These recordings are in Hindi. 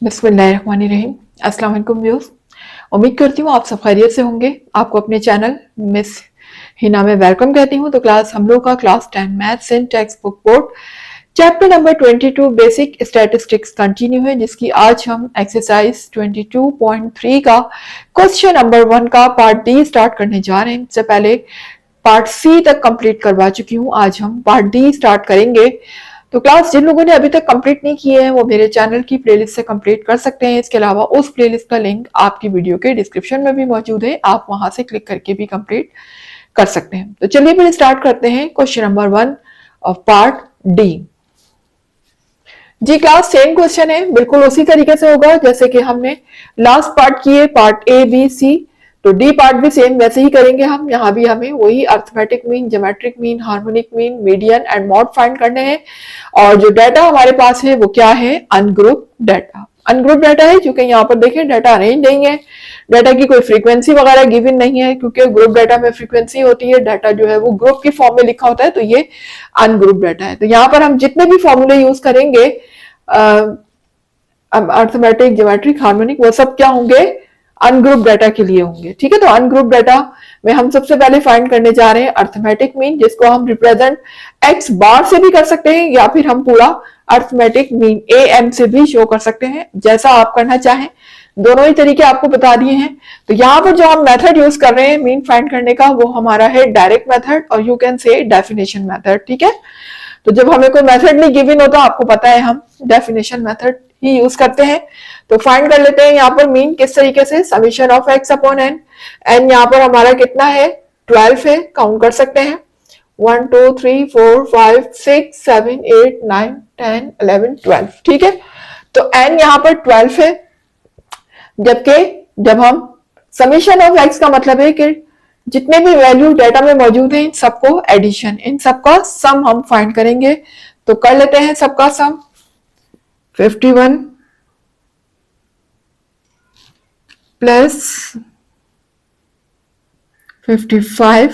बिस्मिल्लाहिर्रहमानिर्रहीम। अस्सलाम वालेकुम व्यूअर्स, उम्मीद करती हूँ आप सब खैरियत से होंगे। आपको अपने चैनल मिस हिना में वेलकम कहती हूँ। तो क्लास हम लोग का क्लास 10 मैथ्स इन text book board chapter number 22 basic statistics continue है, जिसकी आज हम एक्सरसाइज 22.3 का क्वेश्चन नंबर 1 का पार्ट डी स्टार्ट करने जा रहे हैं। इससे पहले पार्ट सी तक कंप्लीट करवा चुकी हूँ, आज हम पार्ट डी स्टार्ट करेंगे। तो क्लास जिन लोगों ने अभी तक कंप्लीट नहीं की है वो मेरे चैनल की प्लेलिस्ट से कंप्लीट कर सकते हैं। इसके अलावा उस प्लेलिस्ट का लिंक आपकी वीडियो के डिस्क्रिप्शन में भी मौजूद है, आप वहां से क्लिक करके भी कंप्लीट कर सकते हैं। तो चलिए फिर स्टार्ट करते हैं question number 1 of part D. जी क्लास सेम क्वेश्चन है, बिल्कुल उसी तरीके से होगा जैसे कि हमने लास्ट पार्ट किए, पार्ट ए बी सी। तो डी पार्ट भी सेम वैसे ही करेंगे हम। यहाँ भी हमें वही arithmetic mean, geometric mean, harmonic mean, median and mod find करने हैं। और जो डाटा हमारे पास है वो क्या है? Ungroup data. अनग्रुप डाटा है क्योंकि यहाँ पर देखें डाटा अरेंज नहीं है, डाटा की कोई फ्रीक्वेंसी वगैरह गिवन नहीं है, क्योंकि ग्रुप डाटा में फ्रीक्वेंसी होती है, डाटा जो है वो ग्रुप की फॉर्म में लिखा होता है, तो ये अनग्रुप डाटा है। तो यहाँ पर हम जितने भी फॉर्मूले यूज करेंगे अर्थमेटिक, ज्योमेट्रिक, हार्मोनिक, वो सब क्या होंगे? अनग्रुप डाटा के लिए होंगे। ठीक है, तो अनग्रुप डाटा में हम सबसे पहले फाइंड करने जा रहे हैं अर्थमेटिक मीन, जिसको हम रिप्रेजेंट एक्स बार से भी कर सकते हैं या फिर हम पूरा अर्थमेटिक मीन ए एम से भी शो कर सकते हैं, जैसा आप करना चाहें। दोनों ही तरीके आपको बता दिए हैं। तो यहाँ पर जो हम मेथड यूज कर रहे हैं मीन फाइंड करने का, वो हमारा है डायरेक्ट मेथड और you can say definition method. ठीक है, तो जब हमें कोई मेथड नहीं गिवन होता, आपको पता है हम डेफिनेशन मेथड ही यूज करते हैं। तो फाइंड कर लेते हैं यहाँ पर मीन किस तरीके से, summation of X upon N. N यहाँ पर हमारा कितना है? 12 है, काउंट कर सकते हैं 1 2 3 4 5 6 7 8 9 10 11 12। ठीक है, तो एन यहाँ पर 12 है, जबकि जब हम समीशन ऑफ एक्स का मतलब है कि जितने भी वैल्यू डाटा में मौजूद है इन सबको एडिशन, इन सबका सम हम फाइंड करेंगे। तो कर लेते हैं सबका सम। 51 प्लस 55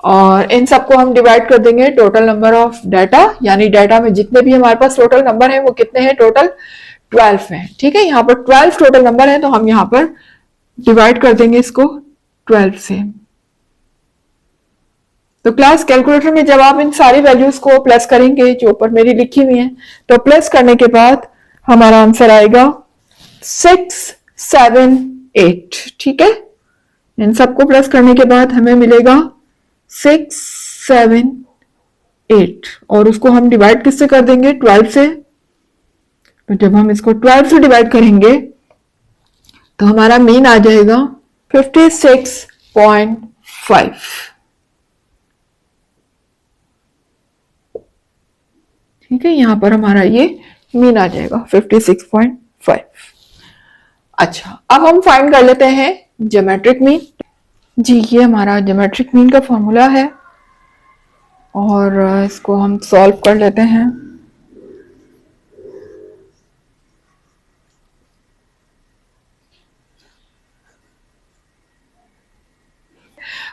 और इन सबको हम डिवाइड कर देंगे टोटल नंबर ऑफ डाटा, यानी डाटा में जितने भी हमारे पास टोटल नंबर है वो कितने हैं? टोटल 12 है। ठीक है, यहाँ पर 12 टोटल नंबर है, तो हम यहाँ पर डिवाइड कर देंगे इसको 12 से। तो क्लास कैलकुलेटर में जब आप इन सारी वैल्यूज को प्लस करेंगे जो ऊपर मेरी लिखी हुई है, तो प्लस करने के बाद हमारा आंसर आएगा 678। ठीक है, इन सबको प्लस करने के बाद हमें मिलेगा 678 और उसको हम डिवाइड किससे कर देंगे? 12 से। तो जब हम इसको 12 से डिवाइड करेंगे तो हमारा मीन आ जाएगा 56.5। ठीक है, यहां पर हमारा ये मीन आ जाएगा 56.5। अच्छा, अब हम फाइंड कर लेते हैं ज्योमेट्रिक मीन। जी ये हमारा ज्योमेट्रिक मीन का फॉर्मूला है और इसको हम सॉल्व कर लेते हैं।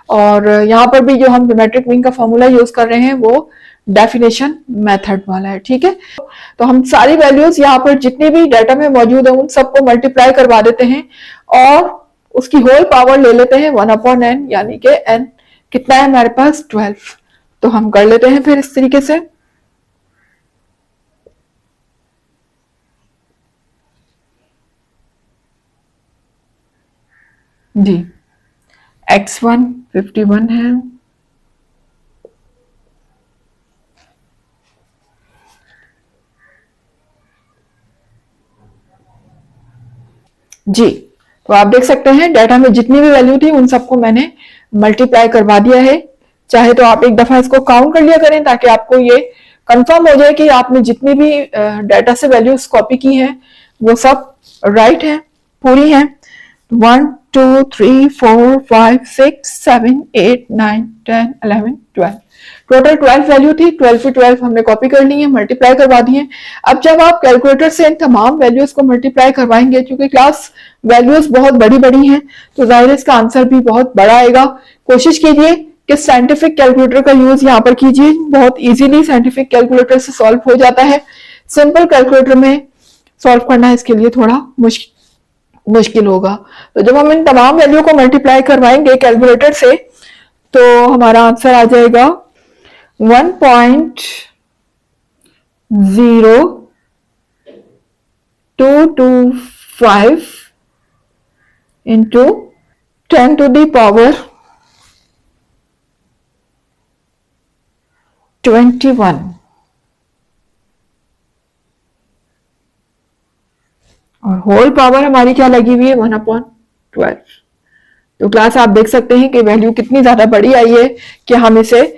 और यहां पर भी जो हम ज्योमेट्रिक मीन का फॉर्मूला यूज कर रहे हैं वो डेफिनेशन मेथड वाला है। ठीक है, तो हम सारी वैल्यूज यहाँ पर जितनी भी डाटा में मौजूद है उन सबको मल्टीप्लाई करवा देते हैं और उसकी होल पावर ले लेते हैं 1 अपॉन एन, यानी कि एन कितना है हमारे पास? 12। तो हम कर लेते हैं फिर इस तरीके से। जी x1 51 है, जी तो आप देख सकते हैं डाटा में जितनी भी वैल्यू थी उन सबको मैंने मल्टीप्लाई करवा दिया है। चाहे तो आप एक दफा इसको काउंट कर लिया करें ताकि आपको ये कंफर्म हो जाए कि आपने जितनी भी डाटा से वैल्यूज कॉपी की हैं वो सब राइट है, पूरी है। 1 2 3 4 5 6 7 8 9 10 11 12 टोटल 12 वैल्यू थी। 12 की 12 हमने कॉपी कर ली है, मल्टीप्लाई करवा दी है। अब जब आप कैलकुलेटर से इन तमाम वैल्यूज को मल्टीप्लाई करवाएंगे, क्योंकि क्लास वैल्यूज बहुत बड़ी बड़ी हैं, तो जाहिर है इसका आंसर भी बहुत बड़ा आएगा। कोशिश कीजिए कि साइंटिफिक कैलकुलेटर का यूज यहाँ पर कीजिए, बहुत इजीली साइंटिफिक कैलकुलेटर से सॉल्व हो जाता है। सिंपल कैलकुलेटर में सॉल्व करना इसके लिए थोड़ा मुश्किल होगा। तो जब हम इन तमाम वैल्यू को मल्टीप्लाई करवाएंगे कैलकुलेटर से तो हमारा आंसर आ जाएगा 1.0225 इंटू 10 to the power 21 और होल पावर हमारी क्या लगी हुई है 1/12। तो क्लास आप देख सकते हैं कि वैल्यू कितनी ज्यादा बड़ी आई है कि हम इसे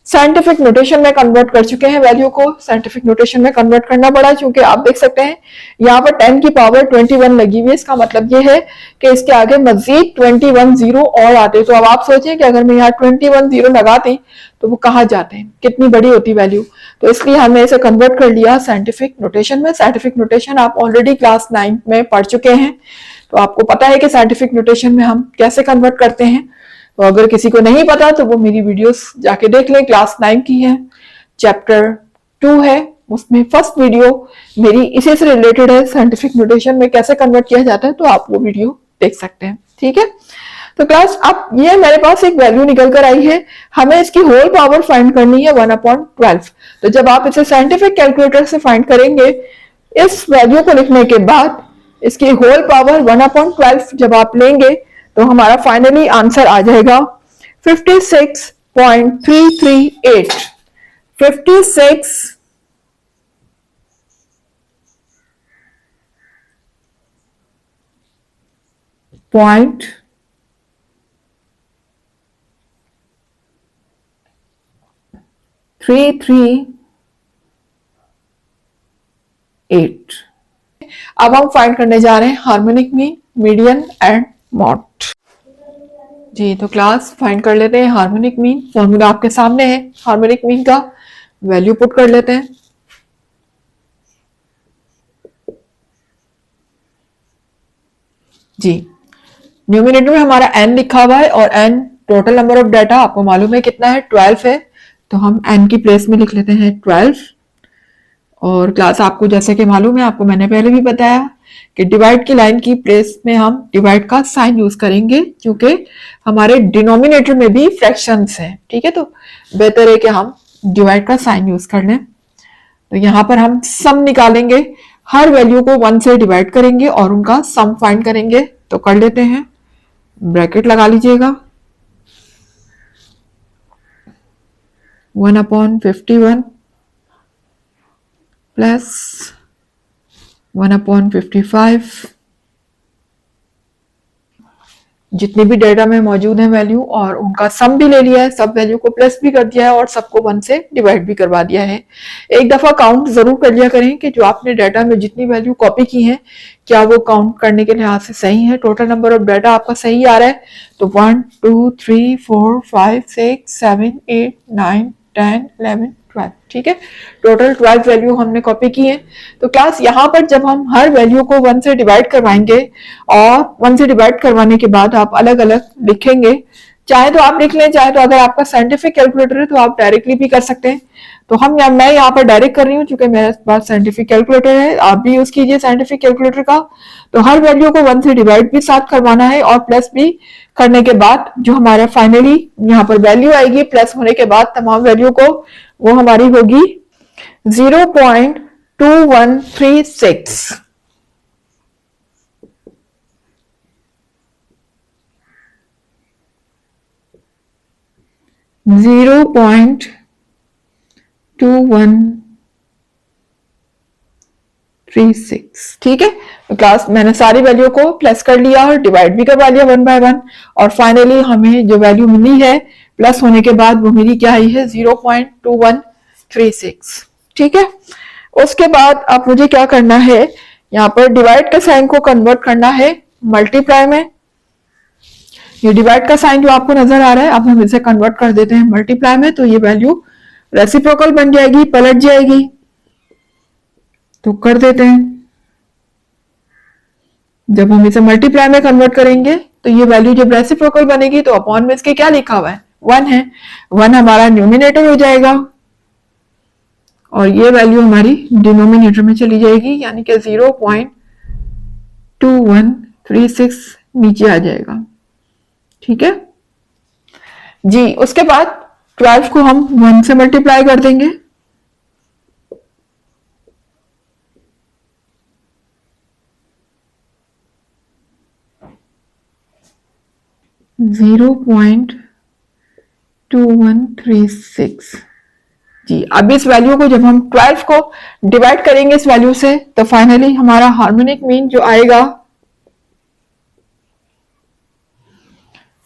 साइंटिफिक नोटेशन में कन्वर्ट कर चुके हैं। वैल्यू को साइंटिफिक नोटेशन में कन्वर्ट करना पड़ा क्योंकि आप देख सकते हैं यहाँ पर 10 की पावर 21 लगी हुई है। इसका मतलब ये है कि इसके आगे मजीद 21 जीरो और आते। तो अब आप सोचें कि अगर मैं यहाँ 21 जीरो लगाती तो वो कहाँ जाते हैं, कितनी बड़ी होती वैल्यू। तो इसलिए हमने इसे कन्वर्ट कर लिया साइंटिफिक नोटेशन में। साइंटिफिक नोटेशन आप ऑलरेडी क्लास 9 में पढ़ चुके हैं, तो आपको पता है कि साइंटिफिक नोटेशन में हम कैसे कन्वर्ट करते हैं। तो अगर किसी को नहीं पता तो वो मेरी वीडियोस जाके देख लें, क्लास 9 की है, चैप्टर 2 है, उसमें फर्स्ट वीडियो मेरी इसी से रिलेटेड है, साइंटिफिक नोटेशन में कैसे कन्वर्ट किया जाता है, तो आप वो वीडियो देख सकते हैं। ठीक है, तो क्लास अब ये मेरे पास एक वैल्यू निकल कर आई है, हमें इसकी होल पावर फाइंड करनी है 1/12। तो जब आप इसे साइंटिफिक कैलकुलेटर से फाइंड करेंगे, इस वैल्यू को लिखने के बाद इसकी होल पावर 1/12 जब आप लेंगे तो हमारा फाइनली आंसर आ जाएगा 56.338। 56.338। अब हम फाइंड करने जा रहे हैं harmonic mean, median and mode. जी, तो क्लास फाइंड कर लेते हैं हार्मोनिक मीन। फॉर्मूला आपके सामने है हार्मोनिक मीन का, वैल्यू पुट कर लेते हैं। जी, न्यूमिनेटर में हमारा n लिखा हुआ है और n total number of data आपको मालूम है कितना है, 12 है। तो हम n की प्लेस में लिख लेते हैं 12। और क्लास आपको जैसे कि मालूम है, आपको मैंने पहले भी बताया कि डिवाइड की लाइन की प्लेस में हम डिवाइड का साइन यूज करेंगे क्योंकि हमारे डिनोमिनेटर में भी फ्रैक्शंस हैं। ठीक है, तो बेहतर है कि हम डिवाइड का साइन यूज कर लें। तो यहाँ पर हम सम निकालेंगे, हर वैल्यू को 1 से डिवाइड करेंगे और उनका सम फाइंड करेंगे। तो कर लेते हैं, ब्रैकेट लगा लीजिएगा, 1/51 प्लस 1/55। जितने भी डेटा में मौजूद है वैल्यू और उनका सम भी ले लिया है, सब वैल्यू को प्लस भी कर दिया है और सबको 1 से डिवाइड भी करवा दिया है। एक दफा काउंट जरूर कर लिया करें कि जो आपने डाटा में जितनी वैल्यू कॉपी की है क्या वो काउंट करने के लिहाज से सही है, टोटल नंबर ऑफ डाटा आपका सही आ रहा है। तो 1 2 3 4 5 6 7 8 9 10 11 12। ठीक है, टोटल 12 वैल्यू हमने कॉपी की है। तो क्लास यहाँ पर जब हम हर वैल्यू को 1 से डिवाइड करवाएंगे और 1 से डिवाइड करवाने के बाद आप अलग अलग लिखेंगे, चाहे तो आप लिख लें, चाहे तो अगर आपका साइंटिफिक कैलकुलेटर है तो आप डायरेक्टली भी कर सकते हैं। तो मैं यहाँ पर डायरेक्ट कर रही हूँ क्योंकि मेरे पास साइंटिफिक कैलकुलेटर है, आप भी यूज कीजिए साइंटिफिक कैलकुलेटर का। तो हर वैल्यू को 1 से डिवाइड भी साथ करवाना है और प्लस भी करने के बाद जो हमारा फाइनली यहाँ पर वैल्यू आएगी प्लस होने के बाद तमाम वैल्यू को, वो हमारी होगी 0.2136। ठीक है, तो क्लास मैंने सारी वैल्यू को प्लस कर लिया और डिवाइड भी करवा लिया 1 बाय 1 और फाइनली हमें जो वैल्यू मिली है प्लस होने के बाद वो मेरी क्या आई है 0.2136। ठीक है, उसके बाद अब मुझे क्या करना है, यहाँ पर डिवाइड का साइन को कन्वर्ट करना है मल्टीप्लाई में। ये डिवाइड का साइन जो आपको नजर आ रहा है, अब हम इसे कन्वर्ट कर देते हैं मल्टीप्लाई में। तो ये वैल्यू रेसिप्रोकल बन जाएगी, पलट जाएगी। तो कर देते हैं, जब हम इसे मल्टीप्लाई में कन्वर्ट करेंगे तो ये वैल्यू जब रेसिप्रोकल बनेगी तो अपॉन में इसके क्या लिखा हुआ है 1 है, 1 हमारा न्यूमिनेटर हो जाएगा और ये वैल्यू हमारी डिनोमिनेटर में चली जाएगी, यानी कि 0.2136 नीचे आ जाएगा। ठीक है जी। उसके बाद 12 को हम 1 से मल्टीप्लाई कर देंगे, 0.2136 जी। अब इस वैल्यू को जब हम 12 को डिवाइड करेंगे इस वैल्यू से, तो फाइनली हमारा हार्मोनिक मीन जो आएगा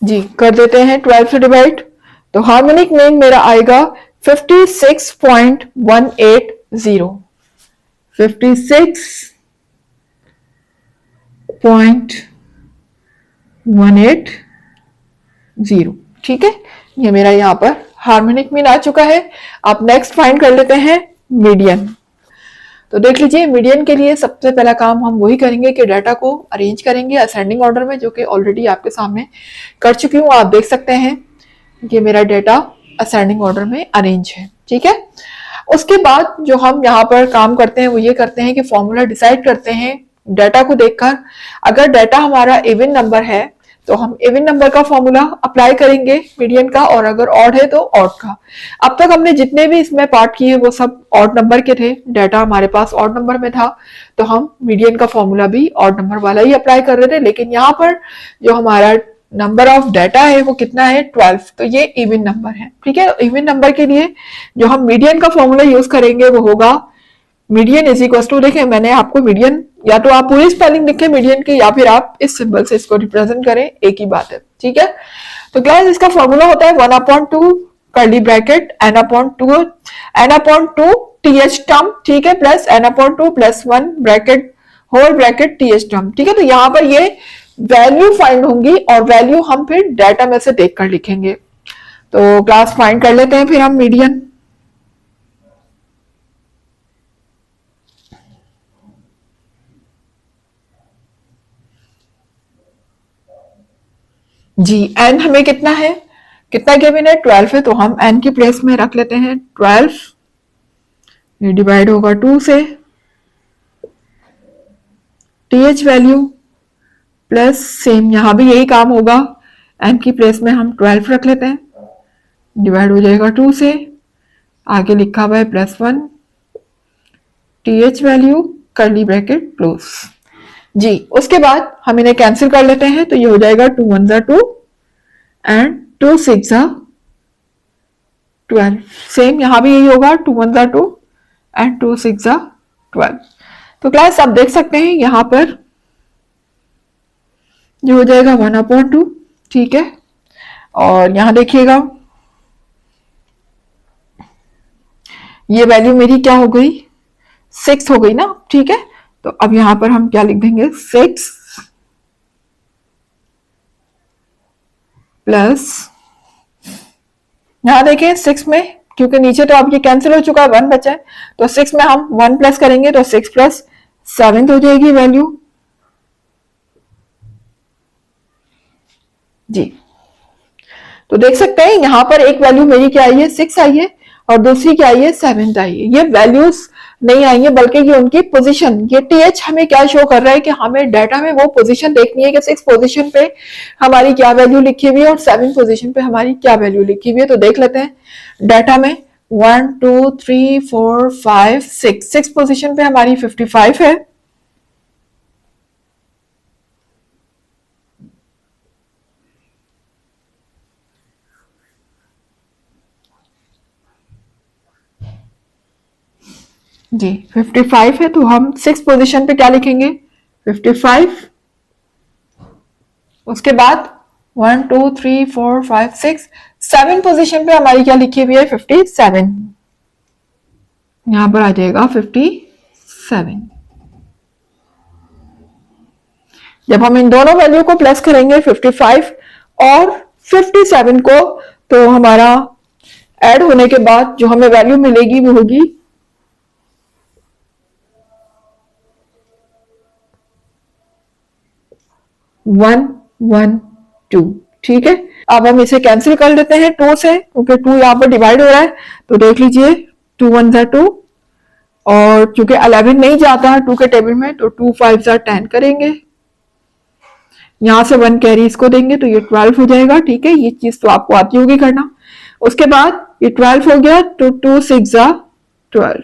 जी, कर देते हैं 12 से डिवाइड, तो हार्मोनिक मीन मेरा आएगा 56.180, 56.180। ठीक है, ये मेरा यहाँ पर हार्मोनिक मीन आ चुका है। आप नेक्स्ट फाइंड कर लेते हैं मीडियन। तो देख लीजिए, मीडियन के लिए सबसे पहला काम हम वही करेंगे कि डाटा को अरेंज करेंगे असेंडिंग ऑर्डर में, जो कि ऑलरेडी आपके सामने कर चुकी हूँ। आप देख सकते हैं कि मेरा डाटा असेंडिंग ऑर्डर में अरेंज है। ठीक है, उसके बाद जो हम यहाँ पर काम करते हैं वो ये करते हैं कि फॉर्मूला डिसाइड करते हैं डाटा को देखकर। अगर डाटा हमारा इवन नंबर है तो हम इवन नंबर का फॉर्मूला अप्लाई करेंगे मीडियन का, और अगर ऑड है तो ऑड का। अब तक हमने जितने भी इसमें पार्ट किए वो सब ऑड नंबर के थे, डाटा हमारे पास ऑड नंबर में था, तो हम मीडियन का फॉर्मूला भी ऑड नंबर वाला ही अप्लाई कर रहे थे। लेकिन यहाँ पर जो हमारा नंबर ऑफ डाटा है वो कितना है, 12, तो ये इवन नंबर है। ठीक है, इवन नंबर के लिए जो हम मीडियन का फॉर्मूला यूज करेंगे वो होगा मीडियन इज इक्वल टू, देखें मैंने आपको मीडियन, या तो आप पूरी स्पेलिंग लिखें मीडियन की, या फिर आप इस सिंबल से इसको रिप्रेजेंट करें, एक ही बात है। ठीक है, तो क्लास इसका फॉर्मूला होता है 1/2 curly bracket n/2 th term, ठीक है, plus n/2 plus 1 bracket whole bracket th term. ठीक है, तो यहाँ पर ये वैल्यू फाइंड होंगी और वैल्यू हम फिर डाटा में से देखकर लिखेंगे। तो क्लास फाइंड कर लेते हैं फिर हम मीडियन। जी, n हमें कितना है, कितना गिवन है, 12 है, तो हम n की प्लेस में रख लेते हैं 12, ये डिवाइड होगा 2 से, th वैल्यू प्लस सेम यहां भी यही काम होगा, n की प्लेस में हम 12 रख लेते हैं, डिवाइड हो जाएगा 2 से, आगे लिखा हुआ है +1, th value curly bracket close जी। उसके बाद हम इन्हें कैंसिल कर लेते हैं, तो ये हो जाएगा 2 1 जा 2 एंड 2 6 जा 12। सेम यहां भी यही होगा, 2 1 जा 2 एंड 2 6 जा 12। तो क्लास आप देख सकते हैं यहां पर ये हो जाएगा 1/2। ठीक है, और यहां देखिएगा ये वैल्यू मेरी क्या हो गई, 6 हो गई ना। ठीक है, तो अब यहां पर हम क्या लिख देंगे, 6 प्लस, यहां देखें 6 में, क्योंकि नीचे तो अब ये कैंसिल हो चुका है, 1 बचा है, तो 6 में हम 1 प्लस करेंगे तो 6 प्लस 7 हो जाएगी वैल्यू जी। तो देख सकते हैं यहां पर एक वैल्यू मेरी क्या आई है, 6 आई है, और दूसरी क्या आई है, 7 आई है। ये वैल्यूज नहीं आई है, बल्कि ये उनकी पोजीशन, ये th हमें क्या शो कर रहा है कि हमें डाटा में वो पोजीशन देखनी है कि 6 पोजीशन पे हमारी क्या वैल्यू लिखी हुई है और 7 पोजीशन पे हमारी क्या वैल्यू लिखी हुई है। तो देख लेते हैं डाटा में 1 2 3 4 5 6 पोजीशन पे हमारी 55 है, जी 55 है, तो हम 6 पोजीशन पे क्या लिखेंगे, 55। उसके बाद 1 2 3 4 5 6 7 पोजीशन पे हमारी क्या लिखी हुई है, 57, यहां पर आ जाएगा 57। जब हम इन दोनों वैल्यू को प्लस करेंगे 55 और 57 को, तो हमारा ऐड होने के बाद जो हमें वैल्यू मिलेगी वो होगी 112। ठीक है, अब हम इसे कैंसिल कर लेते हैं 2 से, क्योंकि 2 यहाँ पर डिवाइड हो रहा है। तो देख लीजिए 2 1 जा 2 और चूंकि 11 नहीं जाता है 2 के टेबल में, तो 2 5 10 करेंगे, यहां से 1 कैरी इसको देंगे तो ये 12 हो जाएगा। ठीक है, ये चीज तो आपको आती होगी करना। उसके बाद ये 12 हो गया तो 2 6 12,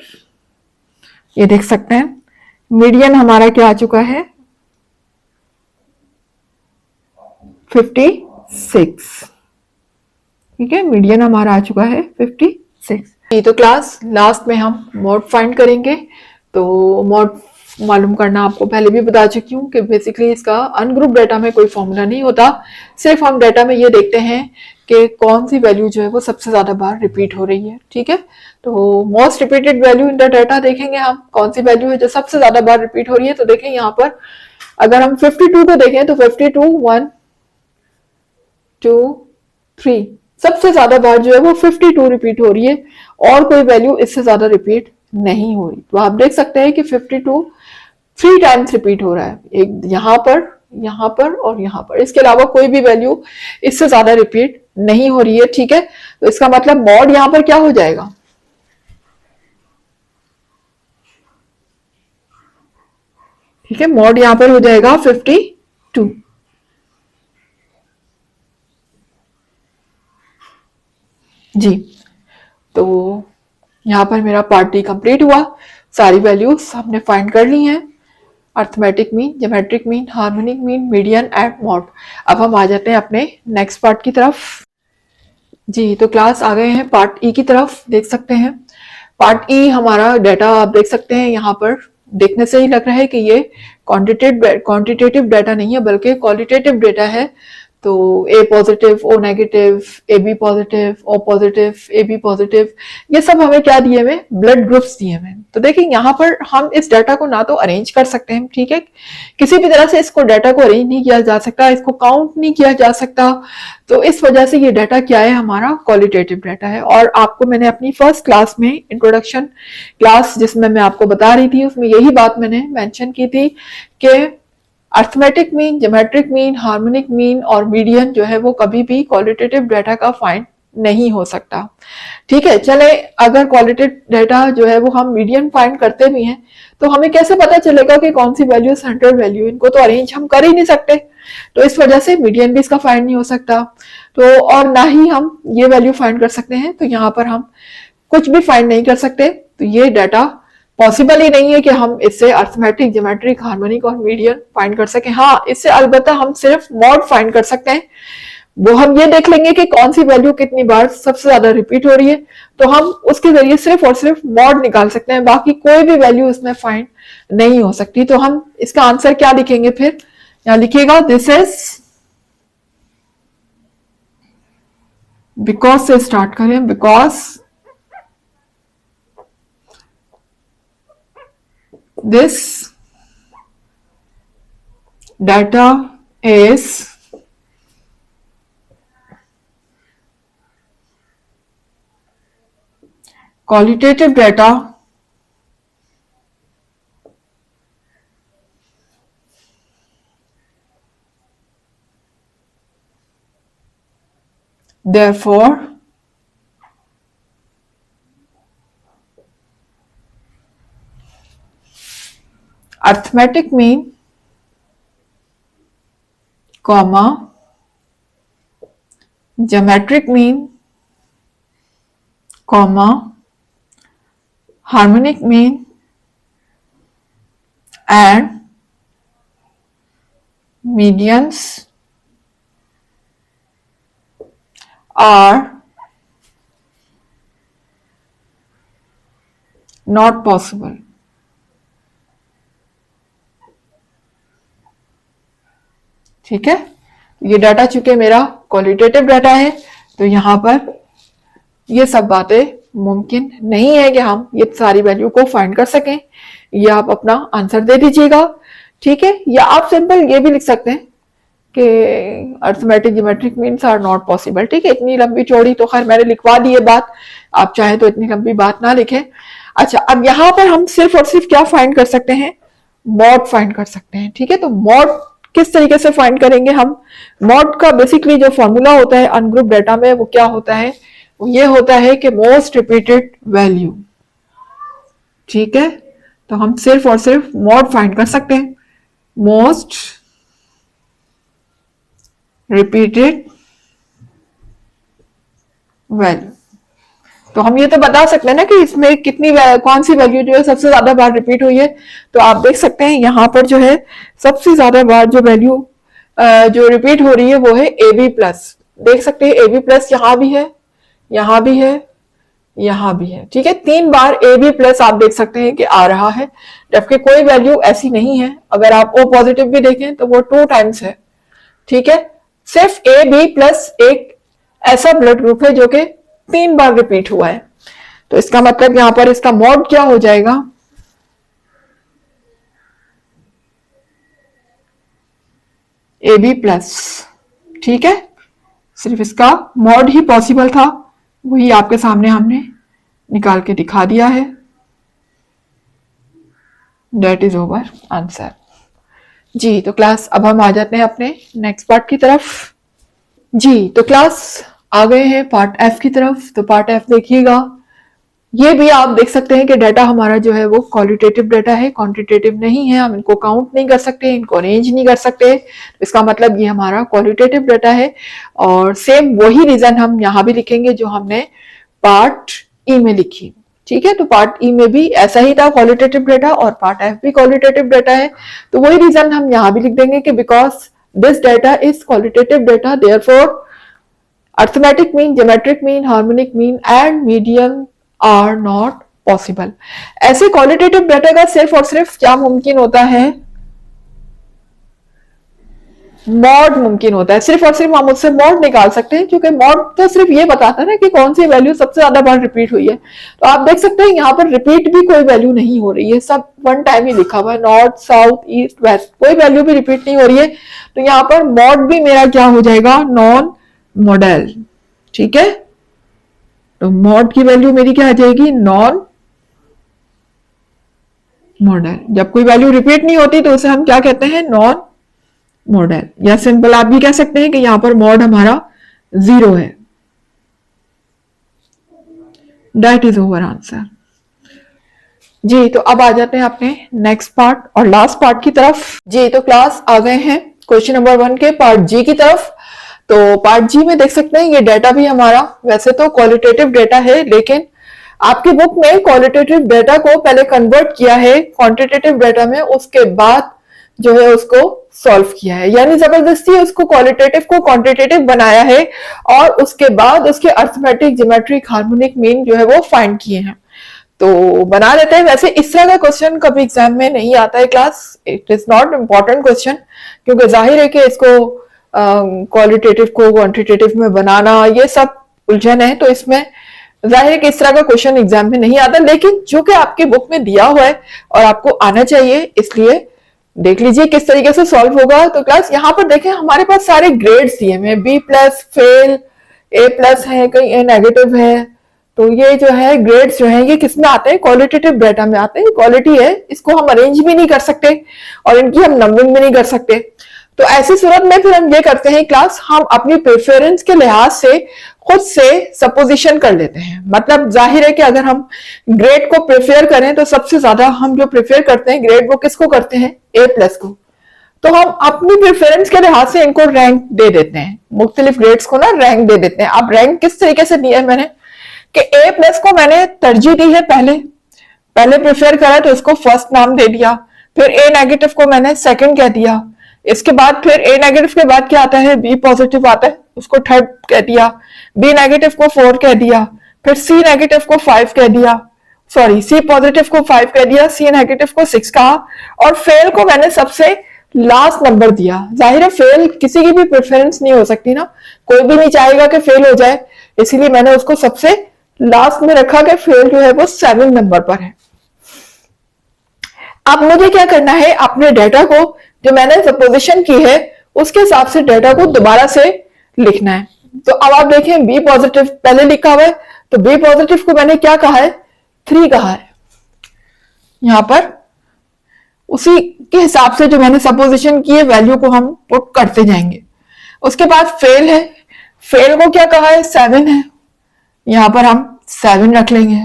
ये देख सकते हैं मीडियन हमारा क्या आ चुका है 56। ठीक है, मीडियन हमारा आ चुका है 56। ये तो क्लास लास्ट में हम मॉड फाइंड करेंगे। तो मॉड मालूम करना आपको पहले भी बता चुकी हूँ कि बेसिकली इसका अनग्रुप डाटा में कोई फॉर्मूला नहीं होता, सिर्फ हम डाटा में ये देखते हैं कि कौन सी वैल्यू जो है वो सबसे ज्यादा बार रिपीट हो रही है। ठीक है, तो most repeated value in the data देखेंगे हम, कौन सी वैल्यू है जो सबसे ज्यादा बार रिपीट हो रही है। तो देखें यहाँ पर अगर हम 52 को देखें तो 52 1 2 3 सबसे ज्यादा बार जो है वो 52 रिपीट हो रही है, और कोई वैल्यू इससे ज्यादा रिपीट नहीं हो रही। तो आप देख सकते हैं कि 52 3 टाइम्स रिपीट हो रहा है, एक यहाँ पर और यहाँ पर, इसके अलावा कोई भी वैल्यू इससे ज्यादा रिपीट नहीं हो रही है। ठीक है, तो इसका मतलब मॉड यहाँ पर क्या हो जाएगा, ठीक है, मॉड यहाँ पर हो जाएगा 52। जी, तो यहाँ पर मेरा पार्ट डी कंप्लीट हुआ, सारी वैल्यूज हमने फाइंड कर ली हैं, arithmetic mean, geometric mean, harmonic mean, median and mod. अब हम आ जाते हैं अपने नेक्स्ट पार्ट की तरफ। जी, तो क्लास आ गए हैं पार्ट ई की तरफ, देख सकते हैं पार्ट ई हमारा डाटा आप देख सकते हैं, यहाँ पर देखने से ही लग रहा है कि ये क्वांटिटेटिव डाटा नहीं है बल्कि क्वालिटेटिव डाटा है। तो A positive, O negative, A B positive, O positive, A B positive, ये सब हमें क्या दिए हुए, ब्लड ग्रुप्स दिए हुए। तो देखिए यहाँ पर हम इस डाटा को ना तो अरेंज कर सकते हैं, ठीक है, किसी भी तरह से इसको डाटा को अरेंज नहीं किया जा सकता, इसको काउंट नहीं किया जा सकता। तो इस वजह से ये डाटा क्या है, हमारा क्वालिटेटिव डाटा है। और आपको मैंने अपनी फर्स्ट क्लास में, इंट्रोडक्शन क्लास जिसमें मैं आपको बता रही थी, उसमें यही बात मैंने मेंशन की थी कि arithmetic mean, geometric mean, harmonic mean और मीडियन जो है वो कभी भी क्वालिटेटिव डाटा का फाइंड नहीं हो सकता। ठीक है, चले अगर क्वालिटेटिव डाटा जो है वो हम मीडियन फाइंड करते भी हैं तो हमें कैसे पता चलेगा कि कौन सी वैल्यू सेंट्रल वैल्यू, इनको तो अरेंज हम कर ही नहीं सकते, तो इस वजह से मीडियन भी इसका फाइंड नहीं हो सकता। तो और ना ही हम ये वैल्यू फाइंड कर सकते हैं, तो यहाँ पर हम कुछ भी फाइंड नहीं कर सकते। तो ये डाटा पॉसिबल ही नहीं है कि हम इससे अर्थमेटिक, ज्योमेट्रिक, हार्मोनिक और मीडियन फाइंड कर सकें। हाँ, इससे अलबत्ता हम सिर्फ मॉड फाइंड कर सकते हैं, वो हम ये देख लेंगे कि कौन सी वैल्यू कितनी बार सबसे ज्यादा रिपीट हो रही है, तो हम उसके जरिए सिर्फ और सिर्फ मॉड निकाल सकते हैं, बाकी कोई भी वैल्यू इसमें फाइंड नहीं हो सकती। तो हम इसका आंसर क्या लिखेंगे, फिर यहां लिखिएगा दिस इज, बिकॉज से स्टार्ट करें, because this data is qualitative data, therefore arithmetic mean, comma, geometric mean, comma, harmonic mean and medians are not possible. ठीक है, ये डाटा चूंकि मेरा क्वालिटेटिव डाटा है तो यहाँ पर ये सब बातें मुमकिन नहीं है कि हम ये सारी वैल्यू को फाइंड कर सकें। ये आप अपना आंसर दे दीजिएगा, ठीक है, या आप सिंपल ये भी लिख सकते हैं कि arithmetic, geometric means are not possible. ठीक है, इतनी लंबी चौड़ी तो खैर मैंने लिखवा दी है बात, आप चाहे तो इतनी लंबी बात ना लिखें। अच्छा, अब यहाँ पर हम सिर्फ और सिर्फ क्या फाइंड कर सकते हैं, मॉड फाइंड कर सकते हैं। ठीक है, तो मॉड किस तरीके से फाइंड करेंगे हम, मॉड का बेसिकली जो फॉर्मूला होता है अनग्रुप डाटा में वो क्या होता है, वो ये होता है कि मोस्ट रिपीटेड वैल्यू। ठीक है, तो हम सिर्फ और सिर्फ मॉड फाइंड कर सकते हैं, मोस्ट रिपीटेड वैल्यू। तो हम ये तो बता सकते हैं ना कि इसमें कितनी कौन सी वैल्यू जो है सबसे ज्यादा बार रिपीट हुई है। तो आप देख सकते हैं यहाँ पर जो है सबसे ज्यादा बार जो वैल्यू जो रिपीट हो रही है वो है ए बी प्लस। देख सकते हैं ए बी प्लस यहाँ भी है, यहाँ भी है, यहाँ भी है। ठीक है, 3 बार ए बी प्लस आप देख सकते हैं कि आ रहा है, जबकि कोई वैल्यू ऐसी नहीं है। अगर आप ओ पॉजिटिव भी देखें तो वो 2 टाइम्स है। ठीक है, सिर्फ ए बी प्लस एक ऐसा ब्लड ग्रुप है जो कि 3 बार रिपीट हुआ है। तो इसका मतलब यहां पर इसका मॉड क्या हो जाएगा, ए बी प्लस। ठीक है, सिर्फ इसका मॉड ही पॉसिबल था, वही आपके सामने हमने निकाल के दिखा दिया है। That is over answer. जी तो क्लास अब हम आ जाते हैं अपने नेक्स्ट पार्ट की तरफ। जी तो क्लास आ गए हैं पार्ट एफ की तरफ। तो पार्ट एफ देखिएगा, ये भी आप देख सकते हैं कि डाटा हमारा जो है वो क्वालिटेटिव डाटा है, क्वांटिटेटिव नहीं है। हम इनको काउंट नहीं कर सकते, इनको अरेंज नहीं कर सकते। इसका मतलब ये हमारा क्वालिटेटिव डाटा है। और सेम वही रीजन हम यहाँ भी लिखेंगे जो हमने पार्ट ई में लिखी। ठीक है, तो पार्ट ई में भी ऐसा ही था, क्वालिटेटिव डाटा, और पार्ट एफ भी क्वालिटेटिव डाटा है। तो वही रीजन हम यहाँ भी लिख देंगे कि because this data is qualitative data, therefore arithmetic mean, geometric mean, harmonic mean and median are not possible. ऐसे क्वालिटेटिव डाटा का सिर्फ और सिर्फ क्या मुमकिन होता है, मॉड मुमकिन होता है। सिर्फ और सिर्फ हम उससे मॉड निकाल सकते हैं, क्योंकि मॉड तो सिर्फ ये बताता है ना कि कौन सी वैल्यू सबसे ज्यादा बार रिपीट हुई है। तो आप देख सकते हैं यहाँ पर रिपीट भी कोई वैल्यू नहीं हो रही है, सब 1 टाइम ही लिखा हुआ है, नॉर्थ साउथ ईस्ट वेस्ट, कोई वैल्यू भी रिपीट नहीं हो रही है। तो यहाँ पर मॉड भी मेरा क्या हो जाएगा, नॉन मॉडल। ठीक है, तो मॉड की वैल्यू मेरी क्या आ जाएगी, नॉन मॉडल। जब कोई वैल्यू रिपीट नहीं होती तो उसे हम क्या कहते हैं, नॉन मॉडल। या सिंपल आप भी कह सकते हैं कि यहां पर मॉड हमारा 0 है। That is over answer. जी तो अब आ जाते हैं अपने नेक्स्ट पार्ट और लास्ट पार्ट की तरफ। जी तो क्लास आ गए हैं क्वेश्चन नंबर 1 के पार्ट जी की तरफ। तो पार्ट जी में देख सकते हैं ये डाटा भी हमारा वैसे तो क्वालिटेटिव डाटा है, लेकिन आपकी बुक में क्वालिटेटिव डाटा को पहले कन्वर्ट किया है क्वांटिटेटिव डाटा में, उसके बाद जो है उसको सॉल्व किया है, यानी जबरदस्ती उसको क्वालिटेटिव को क्वांटिटेटिव बनाया है और उसके बाद उसके अर्थमेटिक, ज्योमेट्रिक, हार्मोनिक मीन जो है वो फाइंड किए हैं। तो बना लेते हैं। वैसे इस तरह का क्वेश्चन कभी एग्जाम में नहीं आता है class, it is not important question, क्योंकि जाहिर है कि इसको क्वालिटेटिव को क्वांटिटेटिव में बनाना ये सब उलझन है। तो इसमें जाहिर है कि इस तरह का क्वेश्चन एग्जाम में नहीं आता, लेकिन जो कि आपकी बुक में दिया हुआ है और आपको आना चाहिए, इसलिए देख लीजिए किस तरीके से सॉल्व होगा। तो क्लास यहाँ पर देखें हमारे पास सारे ग्रेड्स दिए हैं, बी प्लस, फेल, ए प्लस है, कहीं ए नेगेटिव है। तो ये जो है ग्रेड्स जो है ये किस में आते हैं, क्वालिटेटिव डाटा में आते हैं। क्वालिटी है, इसको हम अरेंज भी नहीं कर सकते और इनकी हम नंबरिंग भी नहीं कर सकते। तो ऐसी सूरत में फिर हम ये करते हैं क्लास, हम अपनी प्रेफरेंस के लिहाज से खुद से सपोजिशन कर लेते हैं। मतलब जाहिर है कि अगर हम ग्रेड को प्रेफर करें तो सबसे ज्यादा हम जो प्रेफर करते हैं ग्रेड वो किसको करते हैं, ए प्लस को। तो हम अपनी प्रेफरेंस के लिहाज से इनको रैंक दे देते हैं, मुख्तलिफ ग्रेड्स को ना रैंक दे देते हैं। अब रैंक किस तरीके से दिया है मैंने कि ए प्लस को मैंने तरजीह दी है, पहले प्रेफर करा तो उसको फर्स्ट नाम दे दिया, फिर ए नेगेटिव को मैंने सेकंड कह दिया, इसके बाद फिर ए नेगेटिव के बाद क्या आता है, बी पॉजिटिव आता है, उसको थर्ड कह दिया, बी नेगेटिव को 4 कह दिया, फिर सी नेगेटिव को 5 कह दिया, सॉरी सी पॉजिटिव को 5 कह दिया, सी नेगेटिव को 6 कहा, और फेल को मैंने सबसे लास्ट नंबर दिया। जाहिर है फेल किसी की भी प्रेफरेंस नहीं हो सकती ना, कोई भी नहीं चाहेगा कि फेल हो जाए, इसीलिए मैंने उसको सबसे लास्ट में रखा कि फेल जो है वो 7 नंबर पर है। अब मुझे क्या करना है, अपने डाटा को जो मैंने सपोजिशन की है उसके हिसाब से डाटा को दोबारा से लिखना है। तो अब आप देखें बी पॉजिटिव पहले लिखा हुआ है, तो बी पॉजिटिव को मैंने क्या कहा है, 3 कहा है। यहां पर उसी के हिसाब से जो मैंने सपोजिशन की है वैल्यू को हम पुट करते जाएंगे। उसके बाद फेल है, फेल को क्या कहा है, 7 है, यहां पर हम 7 रख लेंगे।